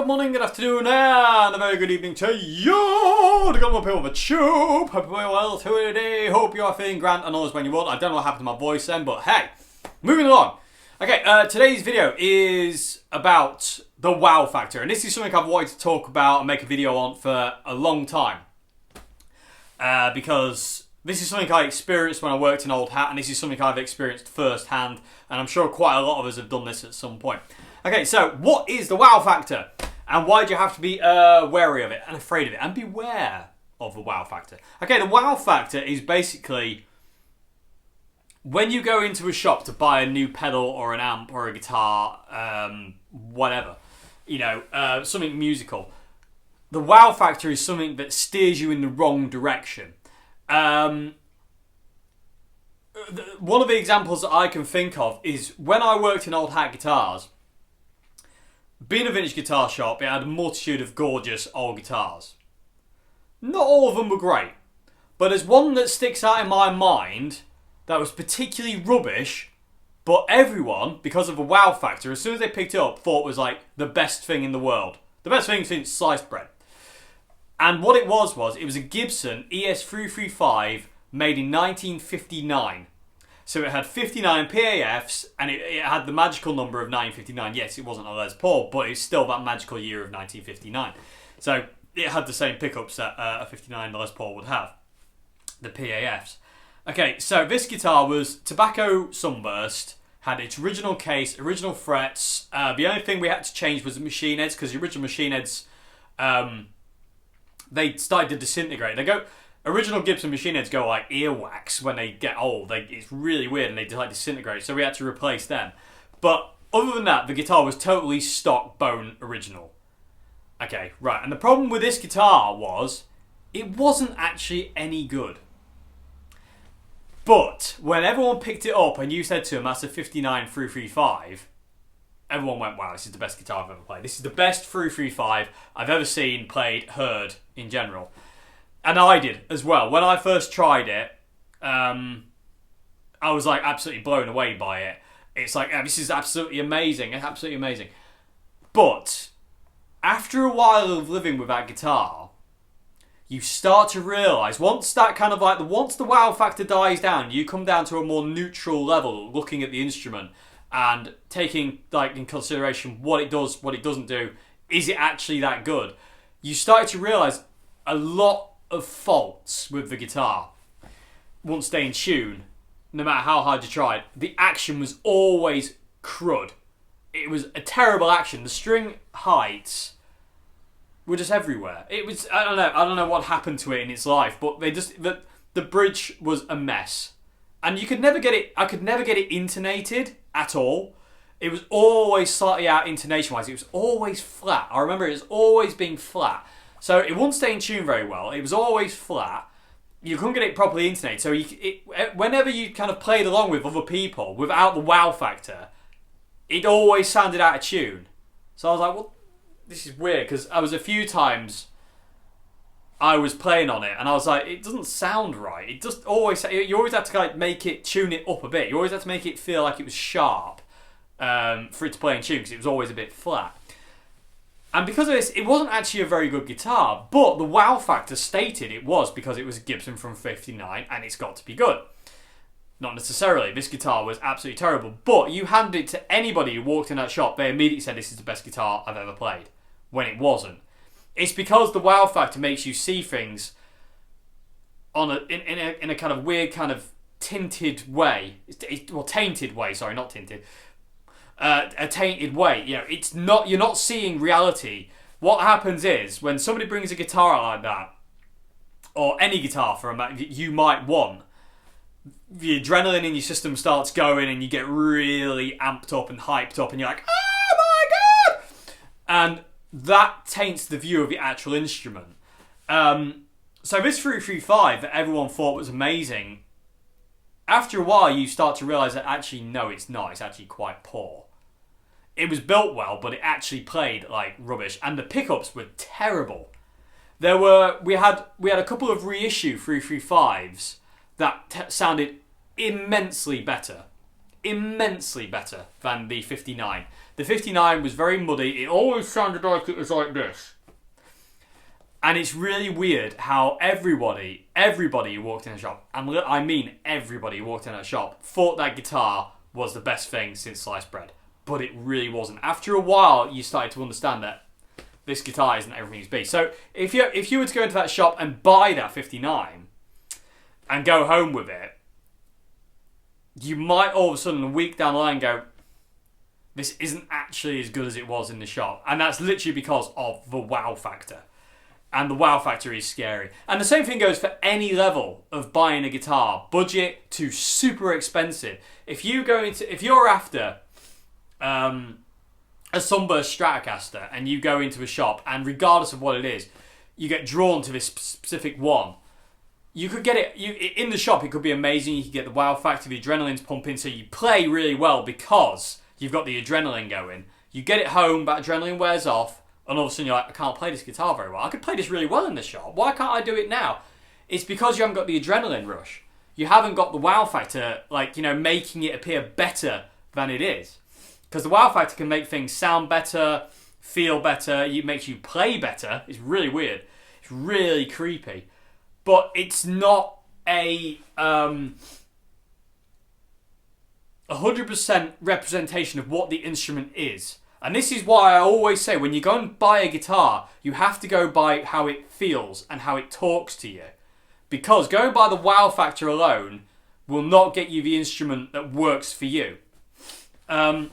good morning, good afternoon, and a very good evening to you. The gun up here with a tube. Hope you're well today. Hope you are feeling grand. I know it's when you want. I don't know what happened to my voice then, but hey, moving along. Okay, today's video is about the wow factor, and this is something I've wanted to talk about and make a video on for a long time. Because this is something I experienced when I worked in Old Hat, and this is something I've experienced firsthand, and I'm sure quite a lot of us have done this at some point. Okay, so what is the wow factor? And why do you have to be wary of it and afraid of it? And beware of the wow factor. Okay, the wow factor is basically when you go into a shop to buy a new pedal or an amp or a guitar, whatever, you know, something musical. The wow factor is something that steers you in the wrong direction. One of the examples that I can think of is when I worked in Old Hat Guitars. Being a vintage guitar shop, it had a multitude of gorgeous old guitars. Not all of them were great, but there's one that sticks out in my mind that was particularly rubbish, but everyone, because of the wow factor, as soon as they picked it up, thought it was like the best thing in the world. The best thing since sliced bread. And what it was it was a Gibson ES335 made in 1959. So it had 59 PAFs, and it had the magical number of 959. Yes, it wasn't a Les Paul, but it's still that magical year of 1959. So it had the same pickups that a 59 Les Paul would have, the PAFs. Okay, so this guitar was tobacco sunburst, had its original case, original frets. The only thing we had to change was the machine heads, because the original machine heads, they started to disintegrate. Original Gibson machine heads go like earwax when they get old. It's really weird and they just like disintegrate, so we had to replace them. But other than that, the guitar was totally stock bone original. Okay, right, and the problem with this guitar was it wasn't actually any good. But when everyone picked it up and you said to them, that's a 59 335, everyone went, wow, this is the best guitar I've ever played. This is the best 335 I've ever seen, played, heard in general. And I did as well. When I first tried it, I was like absolutely blown away by it. It's like, this is absolutely amazing. It's absolutely amazing. But after a while of living with that guitar, you start to realise once that kind of like once the wow factor dies down, you come down to a more neutral level, looking at the instrument and taking like in consideration what it does, what it doesn't do. Is it actually that good? You start to realise a lot of faults with the guitar won't stay in tune, no matter how hard you tried. The action was always crud. It was a terrible action. The string heights were just everywhere. It was, I don't know what happened to it in its life, but the bridge was a mess. And you could never get it, I could never get it intonated at all. It was always slightly out intonation-wise. It was always flat. I remember it was always being flat. So it wouldn't stay in tune very well. It was always flat. You couldn't get it properly intonated. So whenever you kind of played along with other people without the wow factor, it always sounded out of tune. So I was like, well, this is weird, because I was a few times I was playing on it and I was like, it doesn't sound right. It just always, you always had to like make it, tune it up a bit. You always had to make it feel like it was sharp for it to play in tune, because it was always a bit flat. And because of this, it wasn't actually a very good guitar, but the wow factor stated it was because it was a Gibson from 59 and it's got to be good. Not necessarily. This guitar was absolutely terrible, but you handed it to anybody who walked in that shop, they immediately said this is the best guitar I've ever played, when it wasn't. It's because the wow factor makes you see things on in a kind of weird kind of tinted way. Well, tainted way, sorry, not tinted. A tainted way. You know, it's not, you're not seeing reality. What happens is when somebody brings a guitar out like that, or any guitar for a you might want, the adrenaline in your system starts going and you get really amped up and hyped up and you're like, oh my god! And that taints the view of the actual instrument. So this 335 that everyone thought was amazing, after a while you start to realise that actually no, it's not. It's actually quite poor. It was built well, but it actually played like rubbish, and the pickups were terrible. We had a couple of reissue 335s that sounded immensely better than the 59. The 59 was very muddy. It always sounded like it was like this. And it's really weird how everybody who walked in the shop, and I mean everybody who walked in that shop, thought that guitar was the best thing since sliced bread. But it really wasn't. After a while, you started to understand that this guitar isn't everything it's be. So if you were to go into that shop and buy that 59 and go home with it, you might all of a sudden a week down the line go, this isn't actually as good as it was in the shop. And that's literally because of the wow factor. And the wow factor is scary. And the same thing goes for any level of buying a guitar, budget to super expensive. If you're after a Sunburst Stratocaster and you go into a shop and regardless of what it is, you get drawn to this specific one, you could get it in the shop. It could be amazing. You could get the wow factor, the adrenaline's pumping, so you play really well because you've got the adrenaline going. You get it home, but adrenaline wears off, and all of a sudden you're like, I can't play this guitar very well. I could play this really well in the shop. Why can't I do it now? It's because you haven't got the adrenaline rush. You haven't got the wow factor, like, you know, making it appear better than it is. Because the wow factor can make things sound better, feel better, it makes you play better. It's really weird. It's really creepy. But it's not a 100% representation of what the instrument is. And this is why I always say, when you go and buy a guitar, you have to go by how it feels and how it talks to you. Because going by the wow factor alone will not get you the instrument that works for you. And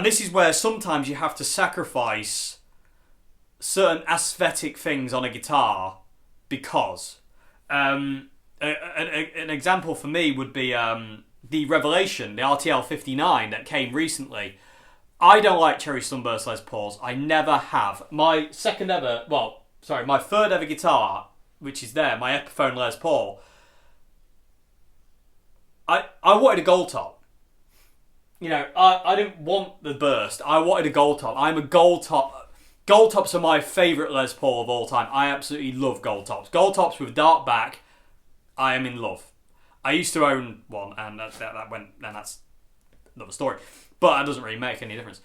this is where sometimes you have to sacrifice certain aesthetic things on a guitar because. An example for me would be the Revelation, the RTL 59 that came recently. I don't like Cherry Sunburst Les Pauls. I never have. My third ever guitar, which is there, my Epiphone Les Paul, I wanted a gold top. You know, I didn't want the burst. I wanted a gold top. I'm a gold top. Gold tops are my favourite Les Paul of all time. I absolutely love gold tops. Gold tops with dark back, I am in love. I used to own one, and that went, and that's another story. But that doesn't really make any difference.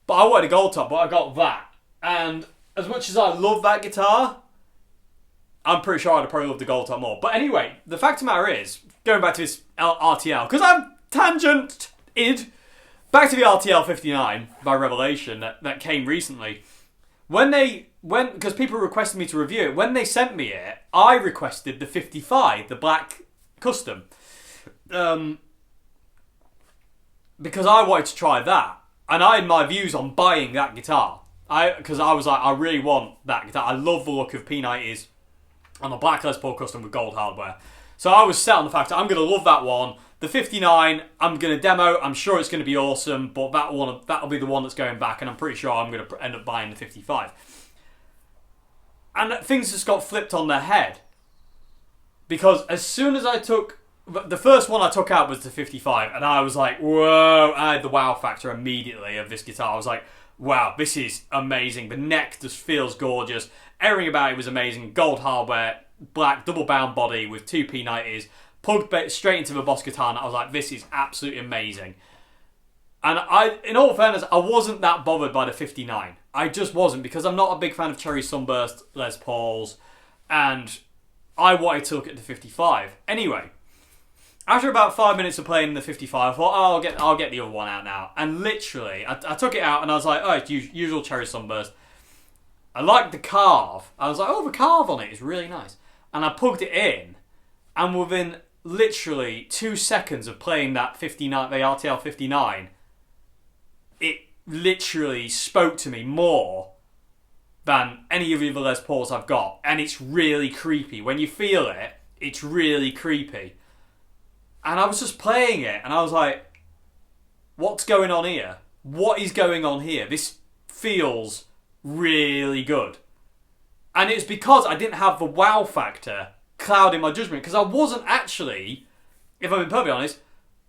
But I wanted a gold top, but I got that. And as much as I love that guitar, I'm pretty sure I'd have probably loved the gold top more. But anyway, the fact of the matter is, going back to this RTL, because I'm tangent-id, back to the RTL 59 by Revelation that came recently. Because people requested me to review it, when they sent me it, I requested the 55, the black custom. Because I wanted to try that. And I had my views on buying that guitar. Because I was like, I really want that guitar. I love the look of P90s on a black Les Paul custom with gold hardware. So I was set on the fact that I'm going to love that one. The 59, I'm going to demo. I'm sure it's going to be awesome, but that'll be the one that's going back, and I'm pretty sure I'm going to end up buying the 55. And things just got flipped on their head. Because as soon as I took... The first one I took out was the 55, and I was like, whoa, I had the wow factor immediately of this guitar. I was like, wow, this is amazing. The neck just feels gorgeous. Everything about it was amazing. Gold hardware, black double bound body with two P90s, plugged straight into the Boss guitar, and I was like, this is absolutely amazing. And in all fairness, I wasn't that bothered by the 59. I just wasn't, because I'm not a big fan of Cherry Sunburst Les Pauls, and I wanted to look at the 55. Anyway, after about 5 minutes of playing the 55, I thought, oh, I'll get the other one out now. And literally, I took it out and I was like, oh, it's usual Cherry Sunburst. I liked the carve. I was like, oh, the carve on it is really nice. And I plugged it in, and within literally 2 seconds of playing that 59, the RTL 59, it literally spoke to me more than any of the other Les Pauls I've got. And it's really creepy. When you feel it, it's really creepy. And I was just playing it, and I was like, what's going on here? What is going on here? This feels really good. And it's because I didn't have the wow factor clouding my judgment, because I wasn't actually, if I'm being perfectly honest,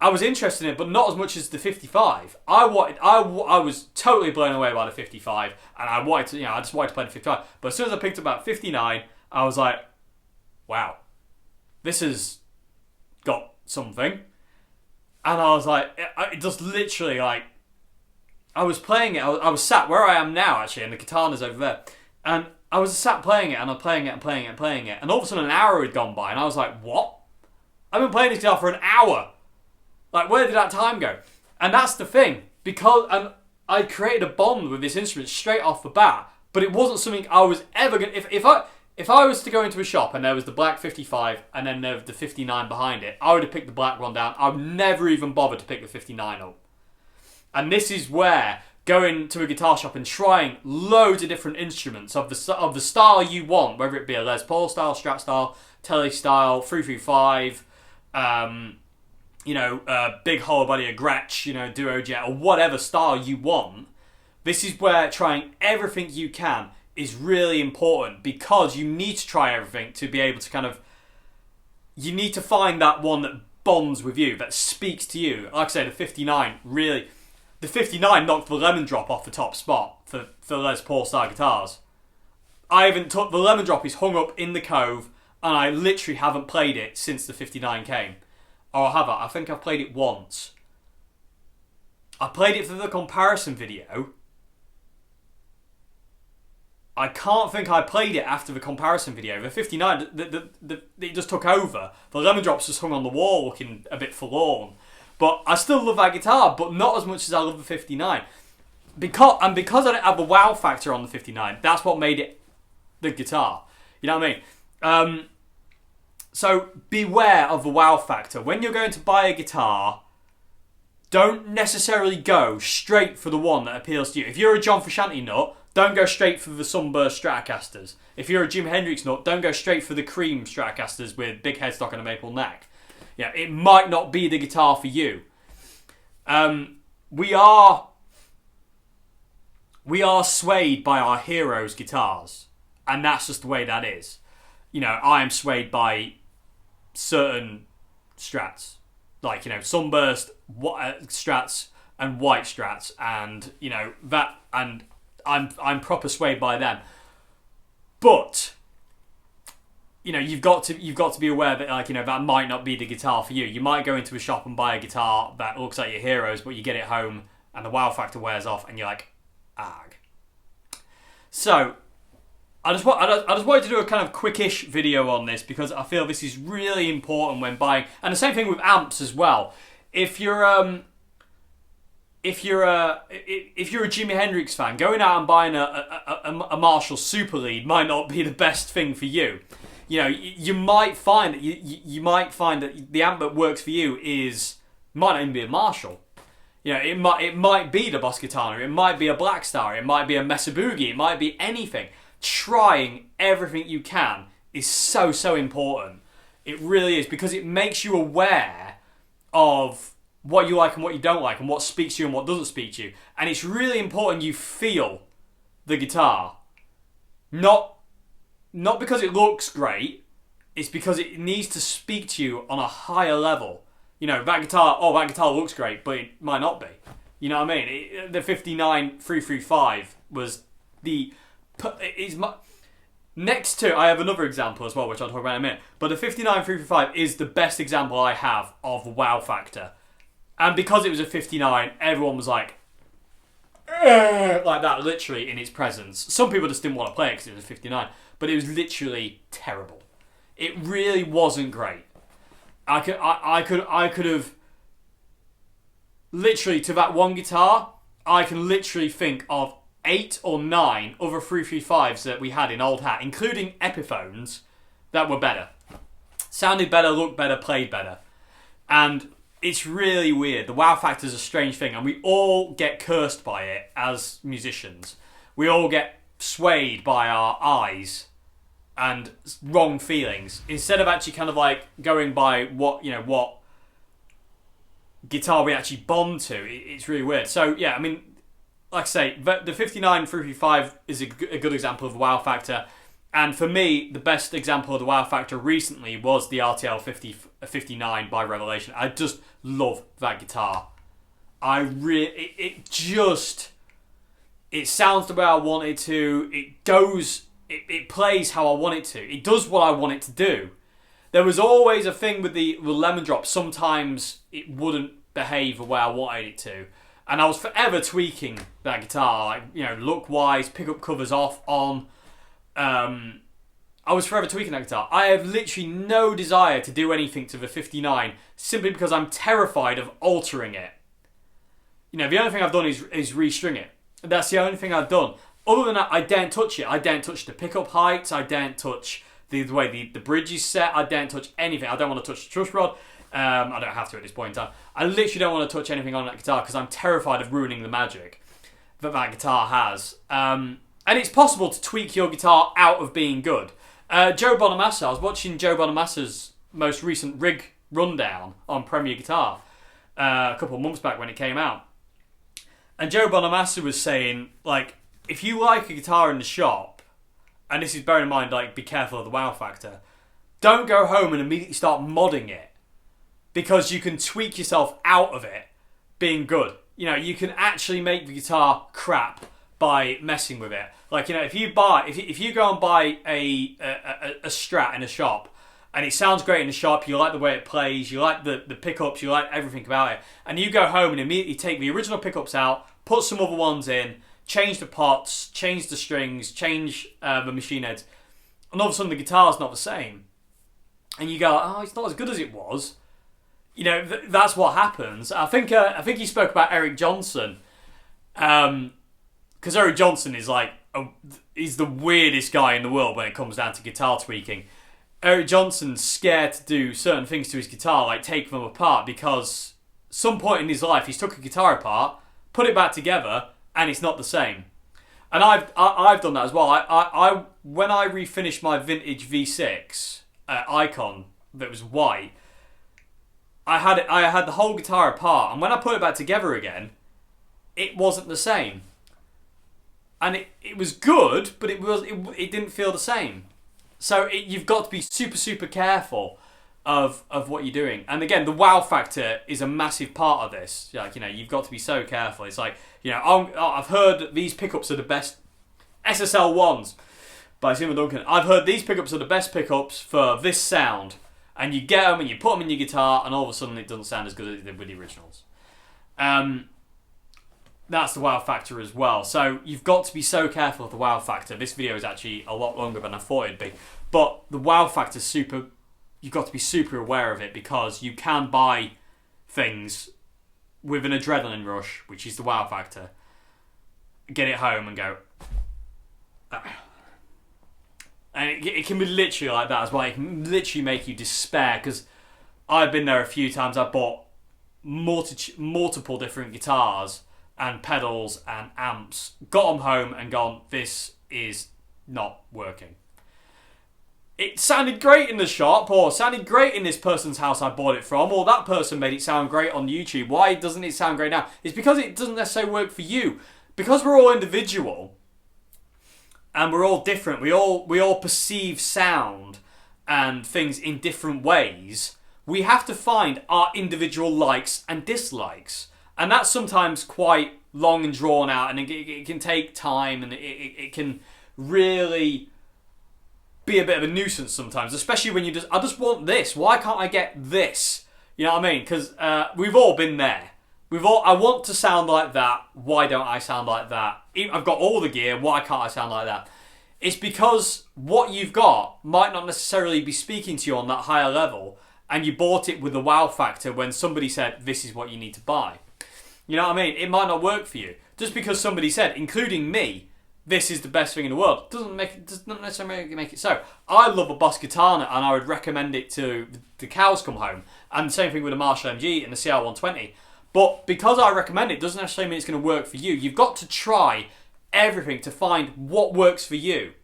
I was interested in it, but not as much as the 55. I was totally blown away by the 55, and I just wanted to play the 55. But as soon as I picked up that 59, I was like, wow, this has got something. And I was like, it just literally, like, I was playing it, I was sat where I am now, actually, and the katana's over there, and I was sat playing it, and I'm playing it, and playing it, and playing it, and all of a sudden an hour had gone by, and I was like, what? I've been playing this guitar for an hour. Like, where did that time go? And that's the thing, because I created a bond with this instrument straight off the bat, but it wasn't something I was ever going to... If I was to go into a shop and there was the black 55 and then there was the 59 behind it, I would have picked the black one down. I would never even bother to pick the 59 up. And this is where going to a guitar shop and trying loads of different instruments of the style you want, whether it be a Les Paul style, Strat style, Tele style, 335, big hollow body, a Gretsch, Duo Jet, or whatever style you want. This is where trying everything you can is really important, because you need to try everything to be able to you need to find that one that bonds with you, that speaks to you. Like I say, the 59 knocked the lemon drop off the top spot for Les Paul style guitars. The lemon drop is hung up in the cove, and I literally haven't played it since the 59 came. Or have I? I think I've played it once. I played it for the comparison video. I can't think I played it after the comparison video. The 59, it just took over. The lemon drops just hung on the wall looking a bit forlorn. But I still love that guitar, but not as much as I love the 59. Because I didn't have the wow factor on the 59, that's what made it the guitar. You know what I mean? So beware of the wow factor. When you're going to buy a guitar, don't necessarily go straight for the one that appeals to you. If you're a John Frusciante nut, don't go straight for the Sunburst Stratocasters. If you're a Jim Hendrix nut, don't go straight for the cream Stratocasters with big headstock and a maple neck. Yeah, it might not be the guitar for you. We are swayed by our heroes' guitars, and that's just the way that is. I am swayed by certain Strats, like Sunburst Strats and white Strats, and that, and I'm proper swayed by them. But you know, you've got to be aware that, like, you know, that might not be the guitar for you. You might go into a shop and buy a guitar that looks like your heroes, but you get it home and the wow factor wears off, and you're like, arg. So I just wanted to do a kind of quickish video on this because I feel this is really important when buying, and the same thing with amps as well. If you're a Jimi Hendrix fan, going out and buying a Marshall Super Lead might not be the best thing for you. You know, you might find that you might find that the amp that works for you might not even be a Marshall. You know, it might be the Boss Guitar, it might be a Black Star, it might be a Mesa Boogie, it might be anything. Trying everything you can is so important. It really is, because it makes you aware of what you like and what you don't like, and what speaks to you and what doesn't speak to you. And it's really important you feel the guitar. Not because it looks great, it's because it needs to speak to you on a higher level. You know, that guitar looks great, but it might not be. You know what I mean? The 59335 was next to, I have another example as well, which I'll talk about in a minute, but the 59335 is the best example I have of wow factor. And because it was a 59, everyone was like that, literally in its presence. Some people just didn't want to play it because it was a 59, but it was literally terrible. It really wasn't great. I could have literally, to that one guitar, I can literally think of 8 or 9 other 335s that we had in Old Hat, including Epiphones, that were better. Sounded better, looked better, played better. And it's really weird. The wow factor is a strange thing, and we all get cursed by it as musicians. We all get swayed by our eyes and wrong feelings, instead of actually kind of like going by what guitar we actually bond to. It's really weird. So yeah, I mean, like I say, the 59 355 is a good example of wow factor. And for me, the best example of the wow factor recently was the RTL 59 by Revelation. I just love that guitar. It sounds the way I want it to. It plays how I want it to. It does what I want it to do. There was always a thing with the Lemon Drop. Sometimes it wouldn't behave the way I wanted it to. And I was forever tweaking that guitar, like, you know, look-wise, pick-up covers off, on. I was forever tweaking that guitar. I have literally no desire to do anything to the 59 simply because I'm terrified of altering it. You know, the only thing I've done is restring it. That's the only thing I've done. Other than that, I daren't touch it. I daren't touch the pickup heights. I daren't touch the way the bridge is set. I daren't touch anything. I don't want to touch the truss rod. I don't have to at this point in time. I literally don't want to touch anything on that guitar because I'm terrified of ruining the magic that guitar has. And it's possible to tweak your guitar out of being good. Joe Bonamassa, I was watching Joe Bonamassa's most recent rig rundown on Premier Guitar a couple of months back when it came out. And Joe Bonamassa was saying, like, if you like a guitar in the shop, and this is bearing in mind, like, be careful of the wow factor, don't go home and immediately start modding it, because you can tweak yourself out of it being good. You know, you can actually make the guitar crap by messing with it. Like, you know, if you go and buy a Strat in a shop, and it sounds great in the shop, you like the way it plays, you like the pickups, you like everything about it, and you go home and immediately take the original pickups out, put some other ones in, change the pots, change the strings, change the machine heads, and all of a sudden the guitar's not the same. And you go, oh, it's not as good as it was. You know, that's what happens. I think he spoke about Eric Johnson, because Eric Johnson is like, he's the weirdest guy in the world when it comes down to guitar tweaking. Eric Johnson's scared to do certain things to his guitar, like take them apart, because some point in his life he's took a guitar apart, put it back together, and it's not the same. And I've done that as well. I when I refinished my vintage V6 Icon that was white, I had the whole guitar apart, and when I put it back together again, it wasn't the same. And it was good, but it didn't feel the same. So you've got to be super, super careful of what you're doing. And again, the wow factor is a massive part of this. Like, you know, you've got to be so careful. It's like, you know, I've heard that these pickups are the best SSL1s by Simon Duncan. I've heard these pickups are the best pickups for this sound. And you get them and you put them in your guitar and all of a sudden it doesn't sound as good as it did with the originals. That's the wow factor as well. So you've got to be so careful of the wow factor. This video is actually a lot longer than I thought it'd be. But the wow factor is super... You've got to be super aware of it because you can buy things with an adrenaline rush, which is the wow factor, get it home and go... And it can be literally like that as well. It can literally make you despair because I've been there a few times. I bought multiple different guitars and pedals and amps, got them home and gone, this is not working. It sounded great in the shop, or sounded great in this person's house I bought it from, or that person made it sound great on YouTube. Why doesn't it sound great now? It's because it doesn't necessarily work for you. Because we're all individual and we're all different. We all perceive sound and things in different ways. We have to find our individual likes and dislikes. And that's sometimes quite long and drawn out, and it can take time, and it can really be a bit of a nuisance sometimes, especially when I just want this. Why can't I get this? You know what I mean? Because we've all been there. I want to sound like that. Why don't I sound like that? I've got all the gear. Why can't I sound like that? It's because what you've got might not necessarily be speaking to you on that higher level, and you bought it with the wow factor when somebody said, this is what you need to buy. You know what I mean? It might not work for you. Just because somebody said, including me, this is the best thing in the world, doesn't necessarily make it so. I love a Boss guitar, and I would recommend it to the cows come home. And the same thing with the Marshall MG and the CR120. But because I recommend it, doesn't necessarily mean it's going to work for you. You've got to try everything to find what works for you.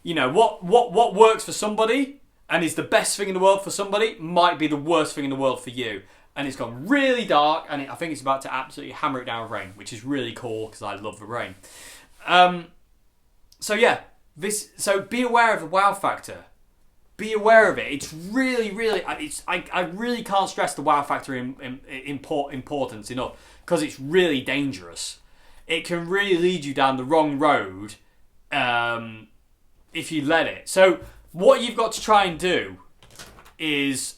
You know, what works for somebody and is the best thing in the world for somebody might be the worst thing in the world for you. And it's gone really dark, and I think it's about to absolutely hammer it down with rain, which is really cool because I love the rain. So yeah, so be aware of the wow factor. Be aware of it. It's really, really... I really can't stress the wow factor importance enough because it's really dangerous. It can really lead you down the wrong road if you let it. So what you've got to try and do is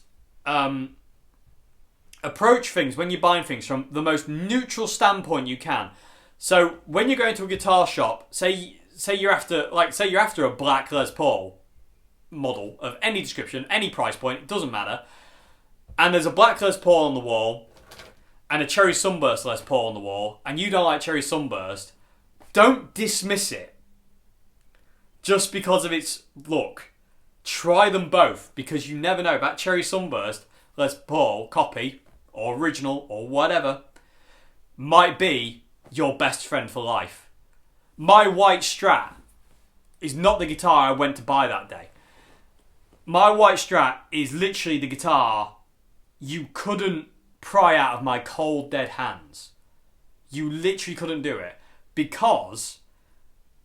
approach things when you're buying things from the most neutral standpoint you can. So when you're going to a guitar shop, say you're after a black Les Paul model of any description, any price point, it doesn't matter, and there's a black Les Paul on the wall and a Cherry Sunburst Les Paul on the wall, and you don't like Cherry Sunburst, don't dismiss it just because of its look. Try them both, because you never know. That Cherry Sunburst Les Paul copy or original or whatever might be your best friend for life. My white Strat is not the guitar I went to buy that day. My white Strat is literally the guitar you couldn't pry out of my cold, dead hands. You literally couldn't do it because...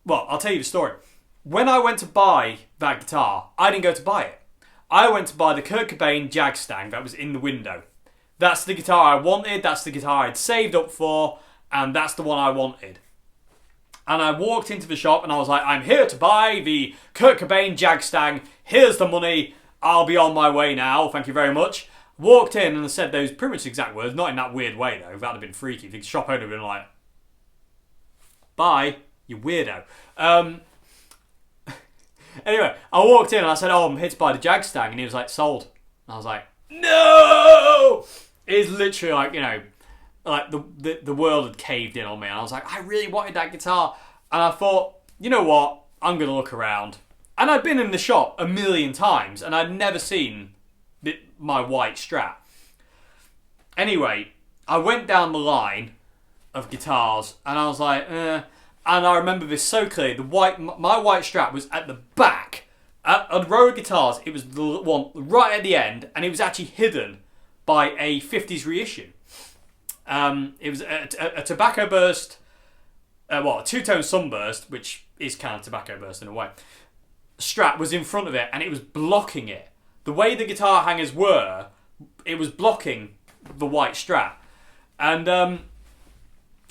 Well, I'll tell you the story. When I went to buy that guitar, I didn't go to buy it. I went to buy the Kurt Cobain Jag Stang that was in the window. That's the guitar I wanted, that's the guitar I'd saved up for, and that's the one I wanted. And I walked into the shop and I was like, I'm here to buy the Kurt Cobain Jag Stang. Here's the money. I'll be on my way now. Thank you very much. Walked in and I said those pretty much exact words. Not in that weird way though. That'd have been freaky. The shop owner would have been like, bye, you weirdo. Anyway, I walked in and I said, I'm here to buy the Jag Stang. And he was like, sold. And I was like, no! It's literally like, like the world had caved in on me, and I was like, I really wanted that guitar, and I thought, you know what, I'm gonna look around. And I'd been in the shop a million times and I'd never seen my white Strat. Anyway, I went down the line of guitars and I was like, and I remember this so clearly. My white Strat was at the back at a row of guitars. It was the one right at the end, and it was actually hidden by a 50s reissue. It was a Tobacco Burst, a two-tone Sunburst, which is kind of Tobacco Burst in a way. Strat was in front of it, and it was blocking it. The way the guitar hangers were, it was blocking the white Strat. And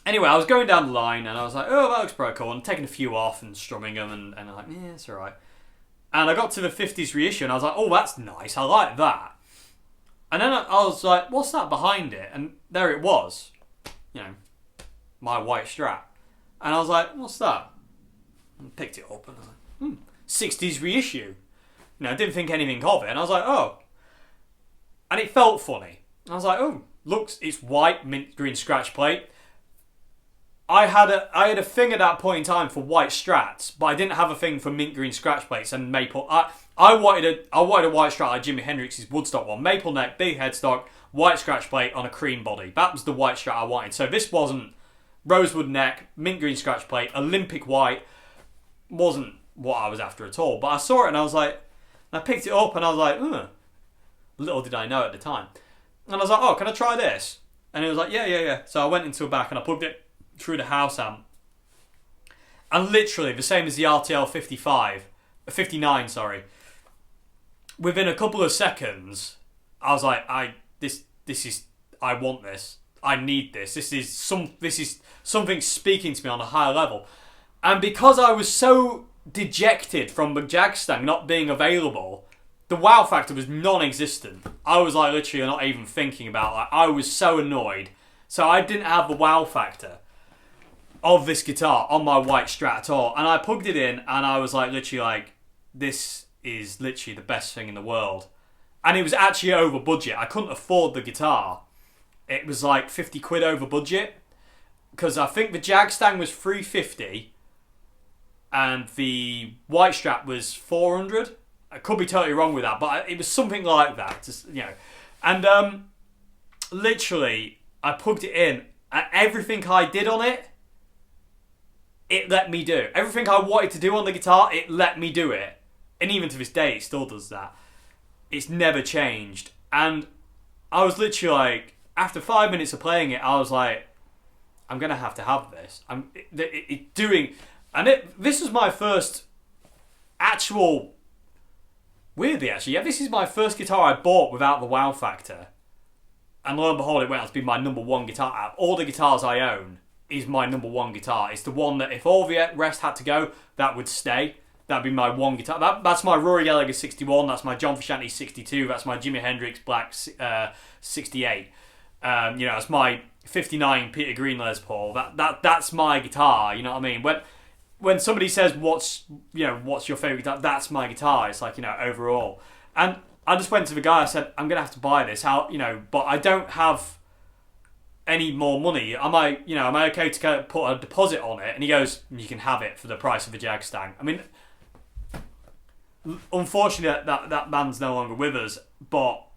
Anyway, I was going down the line and I was like, oh, that looks pretty cool. And taking a few off and strumming them and I'm like, yeah, it's alright. And I got to the 50s reissue and I was like, oh, that's nice. I like that. And then I was like, what's that behind it? And there it was. You know, my white Strat. And I was like, what's that? And picked it up and I was like, 60s reissue. You know, I didn't think anything of it. And I was like, oh. And it felt funny. I was like, oh, looks, it's white, mint green scratch plate. I had a thing at that point in time for white Strats, but I didn't have a thing for mint green scratch plates and maple. I wanted a white Strat like Jimi Hendrix's Woodstock one, maple neck, big headstock, white scratch plate on a cream body. That was the white Strat I wanted. So this wasn't rosewood neck, mint green scratch plate, Olympic white. Wasn't what I was after at all. But I saw it and I was like, I picked it up and I was like, little did I know at the time. And I was like, oh, can I try this? And it was like, yeah. So I went into a back and I plugged it through the house amp. And literally, the same as the RTL 59, sorry. Within a couple of seconds, I was like, I want this. I need this. This is something speaking to me on a higher level. And because I was so dejected from the Jagstang not being available, the wow factor was non-existent. I was like literally not even thinking about that. I was so annoyed. So I didn't have the wow factor of this guitar on my white Strat at all. And I plugged it in and I was like literally like, this is literally the best thing in the world. And it was actually over budget. I couldn't afford the guitar. It was like 50 quid over budget. Because I think the Jagstang was $350 and the white Strat was 400. I could be totally wrong with that, but it was something like that. Just, you know. And literally, I plugged it in and everything I did on it, it let me do. Everything I wanted to do on the guitar, it let me do it. And even to this day, it still does that. It's never changed. And I was literally like, after 5 minutes of playing it, I was like, I'm going to have this. This was my first actual, weirdly actually, yeah, this is my first guitar I bought without the wow factor. And lo and behold, it went out to be my number one guitar. Out of all the guitars I own, is my number one guitar. It's the one that if all the rest had to go, that would stay. That'd be my one guitar. That's my Rory Gallagher 61. That's my John Frusciante 62. That's my Jimi Hendrix Black 68. It's my 59 Peter Green Les Paul. That's my guitar. You know what I mean? When somebody says what's your favorite guitar, that's my guitar. It's like, overall. And I just went to the guy. I said, I'm gonna have to buy this. But I don't have any more money. Am I okay to put a deposit on it? And he goes, you can have it for the price of a Jagstang. I mean, unfortunately that man's no longer with us, but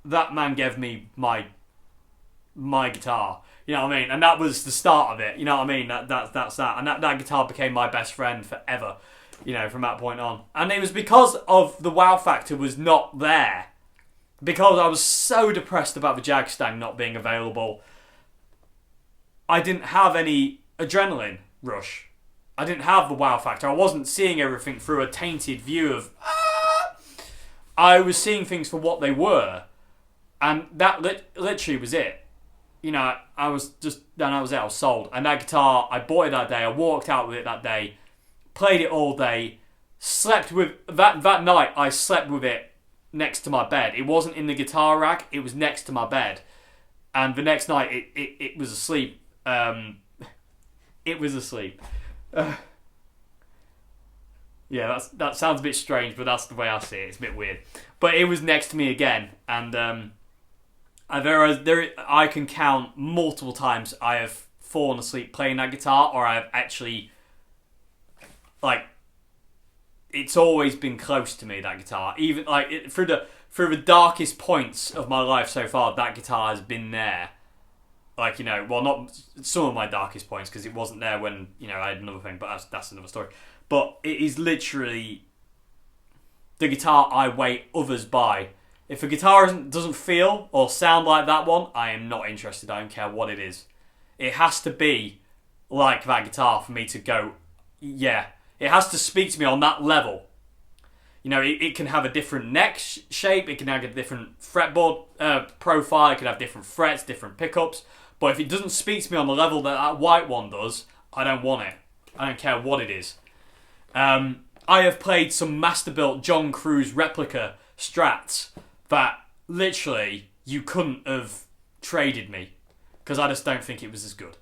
that man gave me my guitar. You know what I mean? And that was the start of it. You know what I mean? That's that. And that guitar became my best friend forever. From that point on. And it was because of the wow factor was not there. Because I was so depressed about the Jagstang not being available, I didn't have any adrenaline rush. I didn't have the wow factor. I wasn't seeing everything through a tainted view of, I was seeing things for what they were. And that literally was it. I was sold. And that guitar, I bought it that day, I walked out with it that day, played it all day, slept with, that night I slept with it next to my bed. It wasn't in the guitar rack, it was next to my bed. And the next night it was asleep. It was asleep. Yeah, that sounds a bit strange, but that's the way I see it. It's a bit weird. But it was next to me again, and I can count multiple times I have fallen asleep playing that guitar, or I have actually, it's always been close to me, that guitar. Even through the darkest points of my life so far, that guitar has been there. Not some of my darkest points, because it wasn't there when I had another thing, but that's another story. But it is literally the guitar I weight others by. If a guitar doesn't feel or sound like that one, I am not interested. I don't care what it is. It has to be like that guitar for me to go, yeah. It has to speak to me on that level. It can have a different neck shape. It can have a different fretboard profile. It can have different frets, different pickups. But if it doesn't speak to me on the level that that white one does, I don't want it. I don't care what it is. I have played some master-built John Cruise replica Strats that literally you couldn't have traded me, because I just don't think it was as good.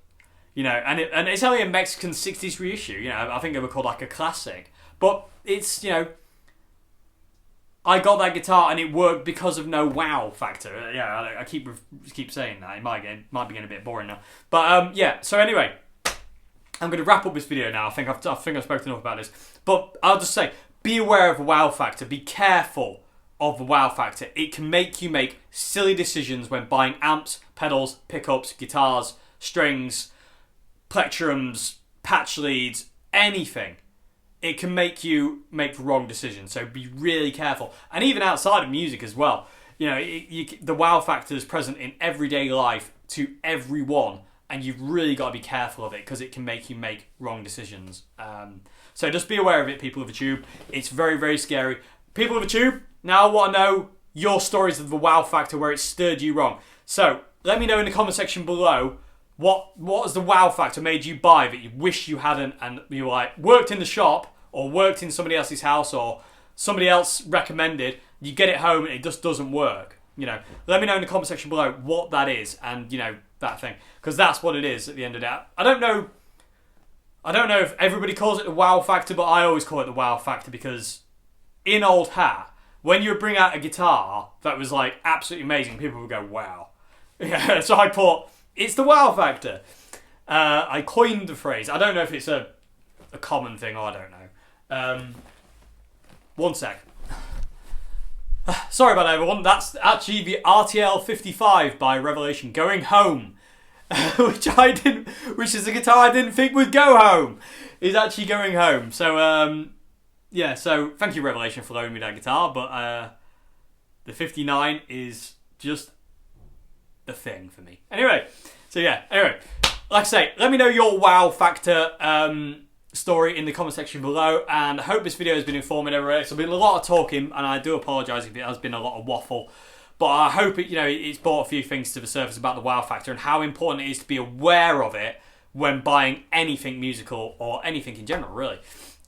You know, and it's only a Mexican 60s reissue. You know, I think they were called like a classic. But it's, you know, I got that guitar and it worked because of no wow factor. Yeah, I keep saying that. It might be getting a bit boring now. But yeah, so anyway, I'm going to wrap up this video now. I think I've spoken enough about this. But I'll just say, be aware of the wow factor. Be careful of the wow factor. It can make you make silly decisions when buying amps, pedals, pickups, guitars, strings, plectrums, patch leads, anything. It can make you make the wrong decisions. So be really careful. And even outside of music as well. You know, the wow factor is present in everyday life to everyone. And you've really got to be careful of it because it can make you make wrong decisions. So just be aware of it, people of the tube. It's very, very scary. People of the tube, now I want to know your stories of the wow factor where it stirred you wrong. So let me know in the comment section below what was the wow factor made you buy that you wish you hadn't, and you were like, worked in the shop or worked in somebody else's house or somebody else recommended, you get it home and it just doesn't work. You know, let me know in the comment section below what that is, and you know, that thing, because that's what it is at the end of the day. I don't know if everybody calls it the wow factor, but I always call it the wow factor because in Old Hat, when you would bring out a guitar that was like absolutely amazing, people would go, wow. Yeah, so I thought, it's the wow factor. I coined the phrase. I don't know if it's a common thing, or I don't know. One sec. Sorry about that, everyone. That's actually the RTL 55 by Revelation, Going Home, which is a guitar I didn't think would go home. Is actually going home. So yeah. So thank you, Revelation, for loaning me that guitar. But the 59 is just the thing for me. Anyway. So yeah. Anyway, like I say, let me know your wow factor story in the comment section below, and I hope this video has been informative. It's been a lot of talking, and I do apologise if it has been a lot of waffle, but I hope it, you know, it's brought a few things to the surface about the wow factor and how important it is to be aware of it when buying anything musical or anything in general, really.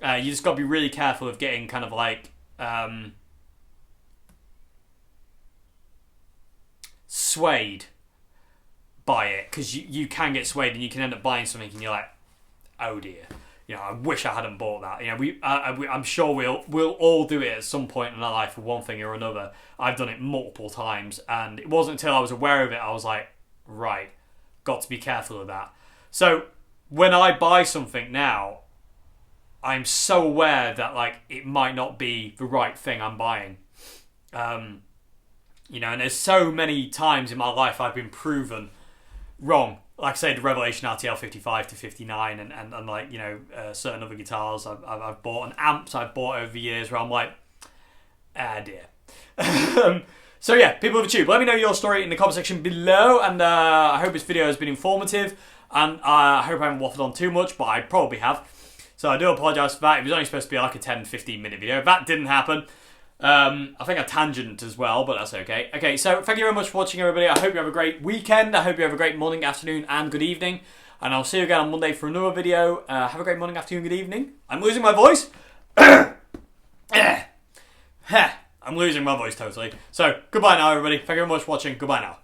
You just got to be really careful of getting kind of like swayed by it, because you can get swayed and you can end up buying something and you're like, oh dear. You know, I wish I hadn't bought that. You know, I'm sure we'll all do it at some point in our life for one thing or another. I've done it multiple times, and it wasn't until I was aware of it I was like, right, got to be careful of that. So when I buy something now, I'm so aware that like it might not be the right thing I'm buying. You know, and there's so many times in my life I've been proven wrong. Like I say, the Revelation RTL 55 to 59 and like, you know, certain other guitars I've bought, and amps I've bought over the years where I'm like, ah dear. So yeah, people of the tube, let me know your story in the comment section below, and I hope this video has been informative, and I hope I haven't waffled on too much, but I probably have. So I do apologise for that. It was only supposed to be like a 10-15 minute video. That didn't happen. I think I tangent as well, but that's okay. Okay, so thank you very much for watching, everybody. I hope you have a great weekend. I hope you have a great morning, afternoon, and good evening. And I'll see you again on Monday for another video. Have a great morning, afternoon, good evening. I'm losing my voice. I'm losing my voice totally. So, goodbye now, everybody. Thank you very much for watching. Goodbye now.